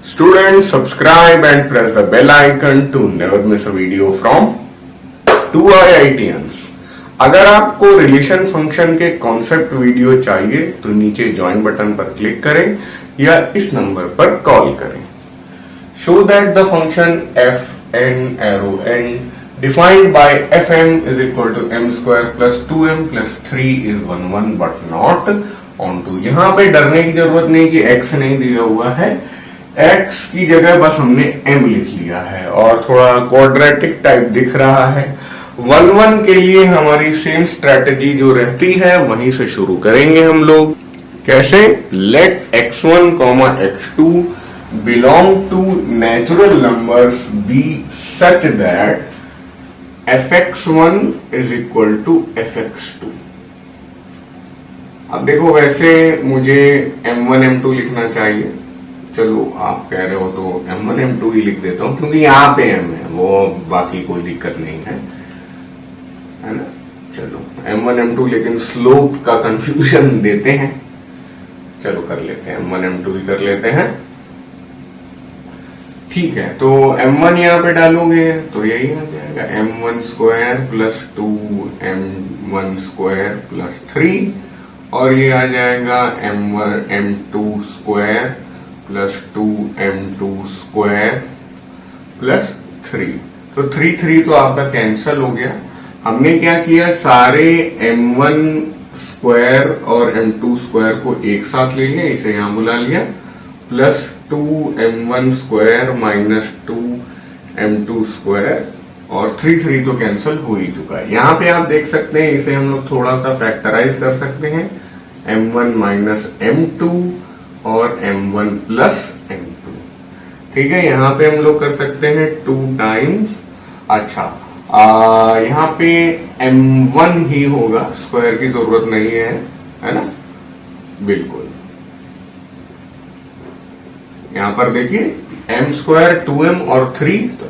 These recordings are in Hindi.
Students, subscribe and press the bell icon to never miss a video from 2IITians। अगर आपको रिलेशन फंक्शन के कॉन्सेप्ट वीडियो चाहिए तो नीचे ज्वाइन बटन पर क्लिक करें या इस नंबर पर कॉल करें। Show that the function F N arrow N defined by F M is equal to M square plus 2m plus 3 is 1 but not onto. यहाँ पे डरने की जरूरत नहीं कि x नहीं दिया हुआ है, x की जगह बस हमने m लिख लिया है और थोड़ा क्वाड्रेटिक टाइप दिख रहा है। 1 के लिए हमारी सेम स्ट्रेटजी जो रहती है वहीं से शुरू करेंगे हम लोग। कैसे? Let x1, x2 belong to natural numbers be such that fx1 is equal to fx2। अब देखो, वैसे मुझे m1 m2 लिखना चाहिए, चलो आप कह रहे हो तो m1 m2 ही लिख देता हूं क्योंकि यहाँ पे m है, वो बाकी कोई दिक्कत नहीं है ना। चलो m1 m2, लेकिन स्लोप का कंफ्यूजन देते हैं। चलो कर लेते हैं, m1 m2 ही कर लेते हैं, ठीक है। तो m1 यहाँ पे डालोगे तो यही आ जाएगा m1 square plus 2 m1 square plus 3, और ये आ जाएगा m2 square plus 2 m2 square plus 3। तो 3 तो आपका कैंसल हो गया। हमने क्या किया, सारे m1 स्क्वायर और m2 स्क्वायर को एक साथ ले लिया, इसे यहां बुला लिया, plus 2 m1 square minus 2 m2 square, और 3 तो कैंसल हो ही चुका है। यहाँ पे आप देख सकते हैं, इसे हम लोग थोड़ा सा फैक्टराइज कर सकते हैं, m1 माइनस m2 और m1 प्लस m2, ठीक है। यहाँ पे हम लोग कर सकते हैं 2 टाइम्स, अच्छा यहाँ पे m1 ही होगा, स्क्वायर की जरूरत नहीं है ना, बिल्कुल। यहाँ पर देखिए m स्क्वायर 2m और 3, तो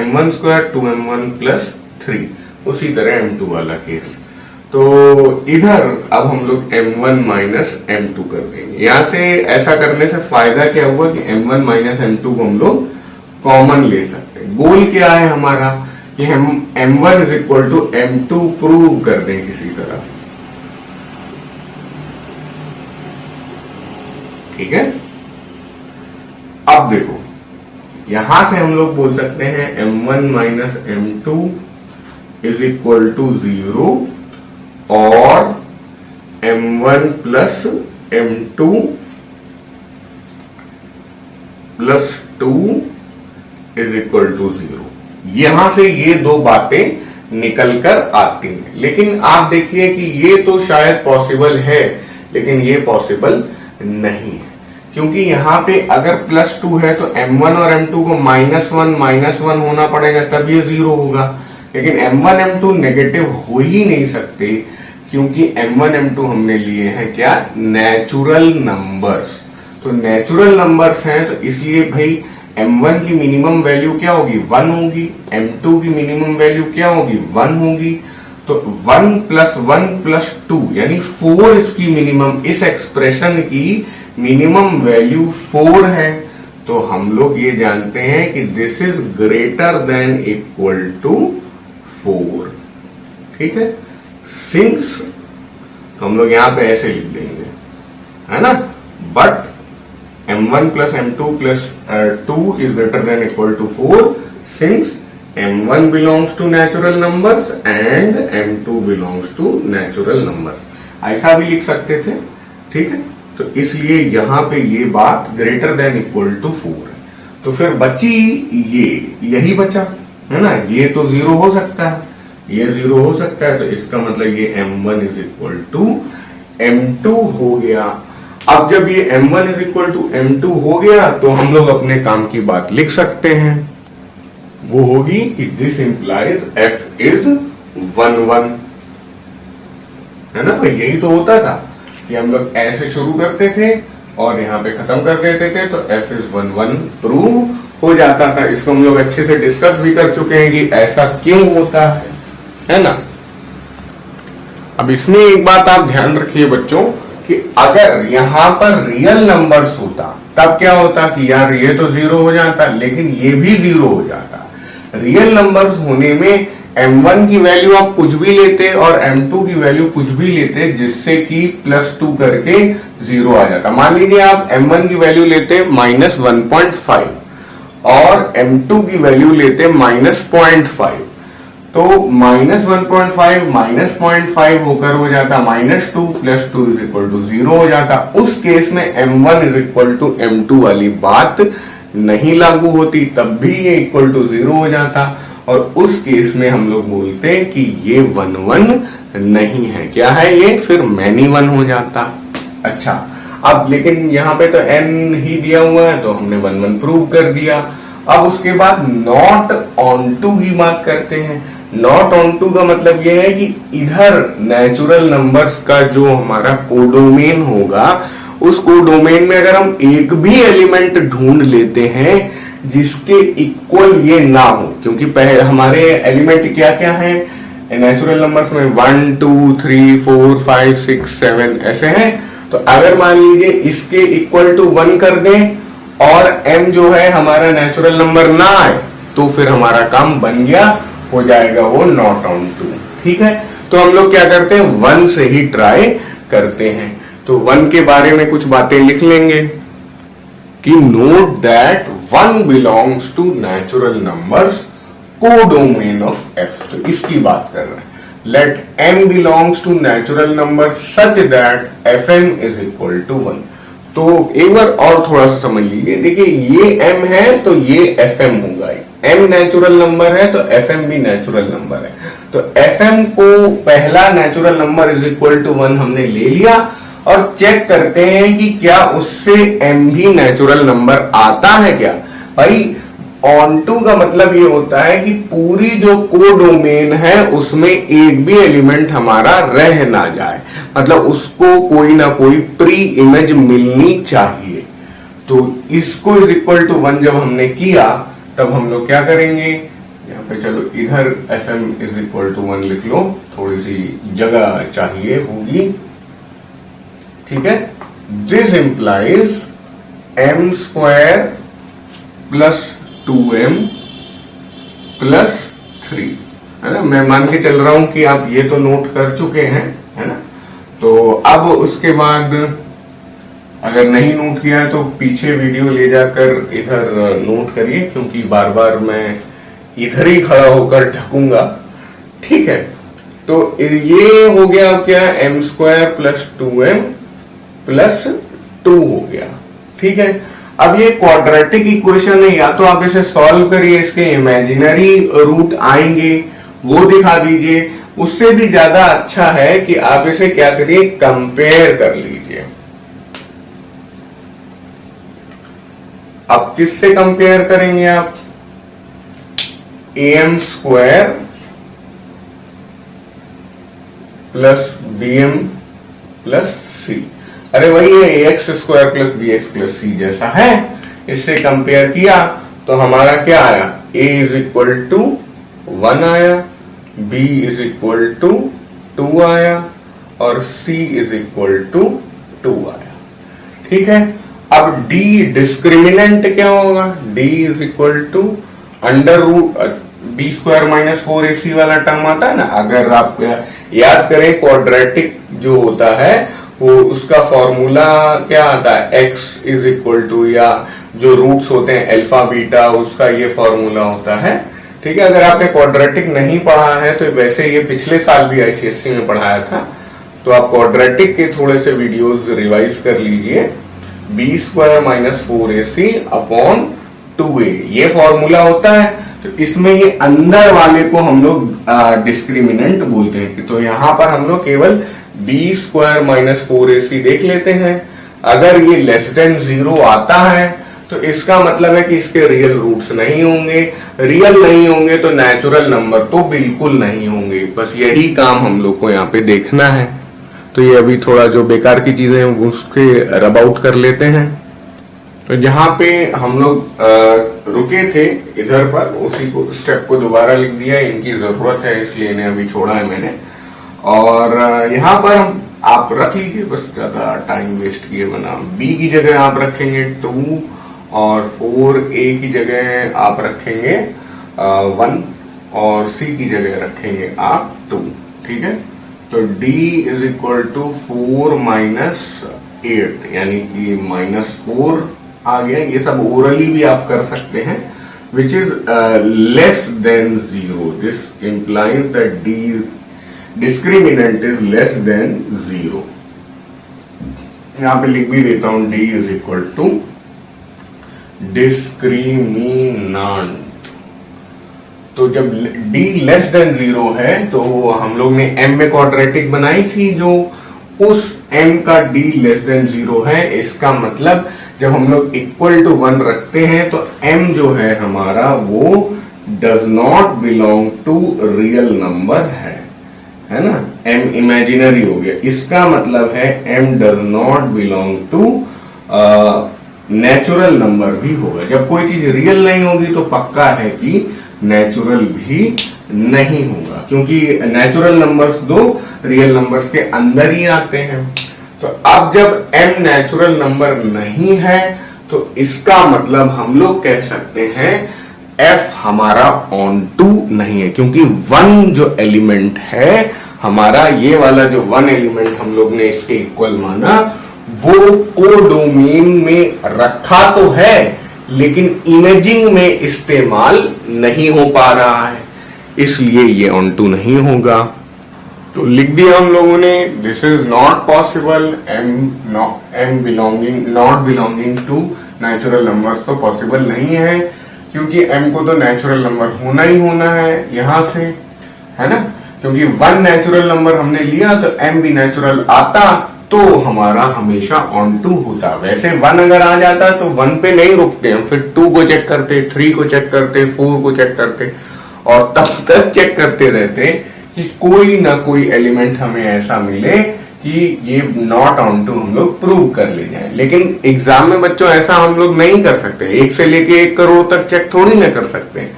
m1 स्क्वायर 2m1 प्लस 3, उसी तरह m2 वाला केस। तो इधर अब हम लोग m1 माइनस m2 कर देंगे। यहां से ऐसा करने से फायदा क्या हुआ कि m1 माइनस m2 को हम लोग कॉमन ले सकते हैं। गोल क्या है हमारा कि हम m1 is equal to m2 prove कर दें किसी तरह, ठीक है। अब देखो, यहां से हम लोग बोल सकते हैं m1 minus m2 is equal to 0 और m1 plus m2 plus 2 is equal to 0। यहां से ये दो बातें निकल कर आती हैं, लेकिन आप देखिए कि ये तो शायद पॉसिबल है, लेकिन ये पॉसिबल नहीं है, क्योंकि यहां पे अगर प्लस 2 है तो m1 और m2 को -1 होना पड़ेगा, तब ये 0 होगा। लेकिन m1 m2 नेगेटिव हो ही नहीं सकते, क्योंकि m1 m2 हमने लिए हैं क्या, नेचुरल नंबर्स। तो नेचुरल नंबर्स हैं, तो इसलिए भाई m1 की मिनिमम वैल्यू क्या होगी, 1 होगी, m2 की मिनिमम वैल्यू क्या होगी, 1 होगी। तो 1 प्लस 1 प्लस 2 यानी 4 इसकी मिनिमम, इस एक्सप्रेशन की मिनिमम वैल्यू 4 है। तो हम लोग ये जानते हैं कि this is greater than equal to 4, ठीक है। सिंस तो हम लोग यहां पे ऐसे लिख देंगे, है ना, but m1 plus m2 plus 2 is greater than equal to 4 since m1 belongs to natural numbers and m2 belongs to natural numbers. ऐसा भी लिख सकते थे, ठीक है। तो इसलिए यहां पे ये बात ग्रेटर देन इक्वल टू 4 है। तो फिर बची यही बचा, है ना। ये तो 0 हो सकता है, ये 0 हो सकता है, तो इसका मतलब ये m1 is equal to m2 हो गया। अब जब ये m1 is equal to m2 हो गया, तो हम लोग अपने काम की बात लिख सकते हैं, वो होगी कि दिस इंप्लाइज f इज 1 है ना भाई। यही तो होता था कि हम लोग ऐसे शुरू करते थे और यहाँ पे खत्म कर देते थे, तो f इज 1 प्रूव हो जाता था। इसको हम लोग अच्छे से डिस्कस भी कर चुके हैं कि ऐसा क्यों होता है ना। अब इसमें एक बात आप ध्यान रखिए बच्चों कि अगर यहां पर रियल नंबर्स होता तब क्या होता कि यार ये तो 0 हो जाता, लेकिन ये भी 0 हो जाता। रियल नंबर्स होने में m1 की वैल्यू आप कुछ भी लेते और m2 की वैल्यू कुछ भी लेते, जिससे कि +2 करके 0 आ जाता। मान लीजिए आप m1 की वैल्यू लेते -1.5 और m2 की वैल्यू लेते -0.5, तो -1.5 -0.5 होकर हो जाता -2 + 2 = 0 हो जाता। उस केस में m1 = m2 वाली बात नहीं लागू होती, तब भी ये =0 हो जाता। और उस केस में हम लोग बोलते हैं कि ये 1 1 नहीं है, क्या है ये, फिर मैनी 1 हो जाता। अच्छा, अब लेकिन यहाँ पे तो n ही दिया हुआ है, तो हमने 1 1 प्रूव कर दिया। अब उसके बाद नॉट ऑन टू की बात करते हैं। नॉट ऑन टू का मतलब यह है कि इधर नेचुरल नंबर्स का जो हमारा कोडोमेन होगा, उस कोडोमेन में अगर हम एक भी एलिमेंट ढूंढ लेते हैं जिसके इक्वल ये ना हो, क्योंकि पहले हमारे एलिमेंट क्या क्या है नेचुरल नंबर्स में 1 2 3 4 5 6 7 ऐसे हैं। तो अगर मान लीजिए इसके इक्वल टू 1 कर दें और m जो है हमारा नेचुरल नंबर ना आए, तो फिर हमारा काम बन गया, हो जाएगा वो नॉट ऑन टू। ठीक है, तो हम लोग क्या करते हैं, 1 से ही ट्राई करते हैं। तो 1 के बारे में कुछ बातें लिख लेंगे कि note that 1 belongs to natural numbers codomain of f। तो इसकी बात कर रहे हैं। Let m belongs to natural number such that fm = 1। तो एक बार और थोड़ा सा समझ लीजिए, देखिए ये m है तो ये fm होगा, m नेचुरल नंबर है तो fm भी नेचुरल नंबर है। तो fm को पहला नेचुरल नंबर =1 हमने ले लिया और चेक करते हैं कि क्या उससे m भी नेचुरल नंबर आता है क्या। भाई ऑन टू का मतलब ये होता है कि पूरी जो कोडोमेन है उसमें एक भी एलिमेंट हमारा रह ना जाए, मतलब उसको कोई ना कोई प्री इमेज मिलनी चाहिए। तो इसको =1 जब हमने किया, तब हम लोग क्या करेंगे, यहाँ पे चलो इधर fm =1 लिख लो, थोड़ी सी जगह चाहिए होगी। ठीक है, दिस इंप्लाइज m² + 2m + 3, है ना। मैं मान के चल रहा हूं कि आप ये तो नोट कर चुके हैं, है ना। तो अब उसके बाद अगर नहीं नोट किया है तो पीछे वीडियो ले जाकर इधर नोट करिए, क्योंकि बार बार मैं इधर ही खड़ा होकर ढकूंगा। ठीक है, तो ये हो गया क्या, m² + 2m + 2 हो गया। ठीक है, अब ये क्वाड्रेटिक इक्वेशन है, या तो आप इसे सॉल्व करिए, इसके इमेजिनरी रूट आएंगे वो दिखा दीजिए। उससे भी ज्यादा अच्छा है कि आप इसे क्या करिए, कंपेयर कर लीजिए। अब किससे कंपेयर करेंगे आप, am² + bm + c। अरे वही है, ax² + bx + c जैसा है। इससे कंपेयर किया तो हमारा क्या आया, a = 1 आया, b = 2 आया और c = 2 आया। ठीक है, अब d डिस्क्रिमिनेंट क्या होगा, d = b² - 4ac वाला टर्म आता है ना। अगर आप याद करें, क्वाड्रेटिक जो होता है वो उसका फॉर्मूला क्या आता है, x = या जो रूट्स होते हैं अल्फा बीटा, उसका ये फॉर्मूला होता है। ठीक है, अगर आपने क्वाड्रेटिक नहीं पढ़ा है तो वैसे ये पिछले साल भी आईसीएससी में पढ़ाया था, तो आप क्वाड्रेटिक के थोड़े से वीडियोस रिवाइज कर लीजिए। b² - 4ac / 2a ये फॉर्मूला होता है। तो इसमें ये अंदर वाले को हम लोग डिस्क्रिमिनेंट बोलते हैं। तो यहां पर हम लोग केवल b² - 4ac देख लेते हैं। अगर ये <0 आता है तो इसका मतलब है कि इसके रियल रूट्स नहीं होंगे। रियल नहीं होंगे तो नेचुरल नंबर तो बिल्कुल नहीं होंगे। बस यही काम हम लोग को यहाँ पे देखना है। तो ये अभी थोड़ा जो बेकार की चीजें हैं उसके रब आउट कर लेते हैं। तो जहां पे हम लोग रुके थे इधर पर, उसी को स्टेप को दोबारा लिख दिया। इनकी जरूरत है इसलिए इन्हें अभी छोड़ा है मैंने। और यहाँ पर आप रख लीजिए, बस ज्यादा टाइम वेस्ट किए बना। b की जगह आप रखेंगे 2 और 4a की जगह आप रखेंगे 1 और c की जगह रखेंगे आप 2। ठीक है, तो d is equal to 4 minus 8 यानी कि -4 आ गया। ये सब ओरली भी आप कर सकते हैं, which is less than 0। This implies that d discriminant is less than 0। यहां पे लिख भी देता हूं, d इज इक्वल टू डिस्क्रिमिनांट। तो जब d लेस देन 0 है तो हम लोग ने m में क्वाड्रेटिक बनाई थी, जो उस m का d लेस देन 0 है। इसका मतलब जब हम लोग इक्वल टू 1 रखते हैं तो m जो है हमारा वो does not belong to real number है ना, m इमेजिनरी हो गया। इसका मतलब है m does not belong to natural number भी होगा। जब कोई चीज रियल नहीं होगी तो पक्का है कि नेचुरल भी नहीं होगा, क्योंकि नेचुरल नंबर्स दो रियल नंबर्स के अंदर ही आते हैं। तो अब जब m नेचुरल नंबर नहीं है तो इसका मतलब हम लोग कह सकते हैं f हमारा ऑन टू नहीं है, क्योंकि 1 जो एलिमेंट है हमारा, ये वाला जो 1 एलिमेंट हम लोग ने इसके इक्वल माना, वो कोडोमेन में रखा तो है लेकिन इमेजिंग में इस्तेमाल नहीं हो पा रहा है, इसलिए ये ऑन टू नहीं होगा। तो लिख दिया हम लोगों ने, this is not possible. m belonging not belonging to natural numbers तो पॉसिबल नहीं है, क्योंकि m को तो नेचुरल नंबर होना ही होना है यहां से, है ना। क्योंकि 1 नेचुरल नंबर हमने लिया तो m भी नेचुरल आता तो हमारा हमेशा ऑन टू होता। वैसे 1 अगर आ जाता तो 1 पे नहीं रुकते हम, फिर 2 को चेक करते, 3 को चेक करते, 4 को चेक करते और तब तक चेक करते रहते कि कोई ना कोई एलिमेंट हमें ऐसा मिले कि ये नॉट ऑन टू हम लोग प्रूव कर ले जाए। लेकिन एग्जाम में बच्चों ऐसा हम लोग नहीं कर सकते, 1 से लेके 1 करोड़ तक चेक थोड़ी ना कर सकते।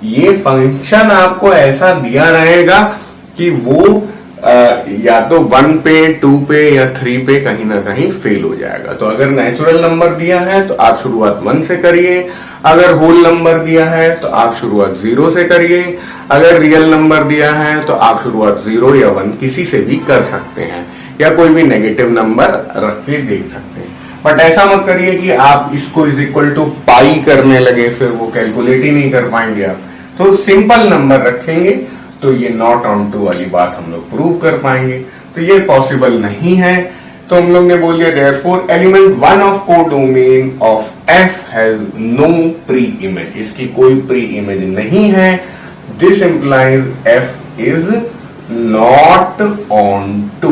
ये फंक्शन आपको ऐसा दिया रहेगा कि वो या तो 1 पे, 2 पे या 3 पे कहीं ना कहीं फेल हो जाएगा। तो अगर नेचुरल नंबर दिया है तो आप शुरुआत 1 से करिए, अगर होल नंबर दिया है तो आप शुरुआत 0 से करिए, अगर रियल नंबर दिया है तो आप शुरुआत 0 या 1 किसी से भी कर सकते हैं, या कोई भी नेगेटिव नंबर रख के देख सकते हैं। बट ऐसा मत करिए कि आप इसको इज इक्वल टू पाई करने लगे, फिर वो कैलकुलेट ही नहीं कर पाएंगे आप। तो सिंपल नंबर रखेंगे तो ये नॉट ऑन टू वाली बात हम लोग प्रूव कर पाएंगे। तो ये पॉसिबल नहीं है, तो हम लोग ने बोल दिया therefore element 1 of codomain of f has no preimage. इसकी कोई प्री इमेज नहीं है। This implies f is not onto.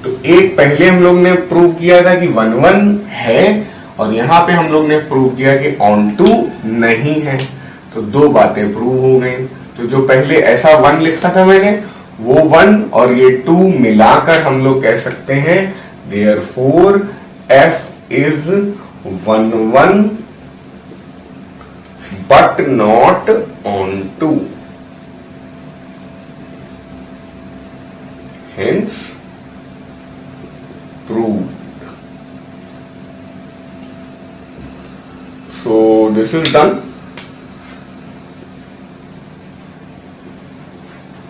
तो एक पहले हम लोग ने प्रूव किया था कि 1 1 है, और यहां पे हम लोग ने प्रूव किया कि ऑन टू नहीं है। तो 2 बातें प्रूव हो गई। तो जो पहले ऐसा 1 लिखा था मैंने, वो 1 और ये 2 मिलाकर हम लोग कह सकते हैं therefore f is 1 1 but not onto. Hence proved. So this is done.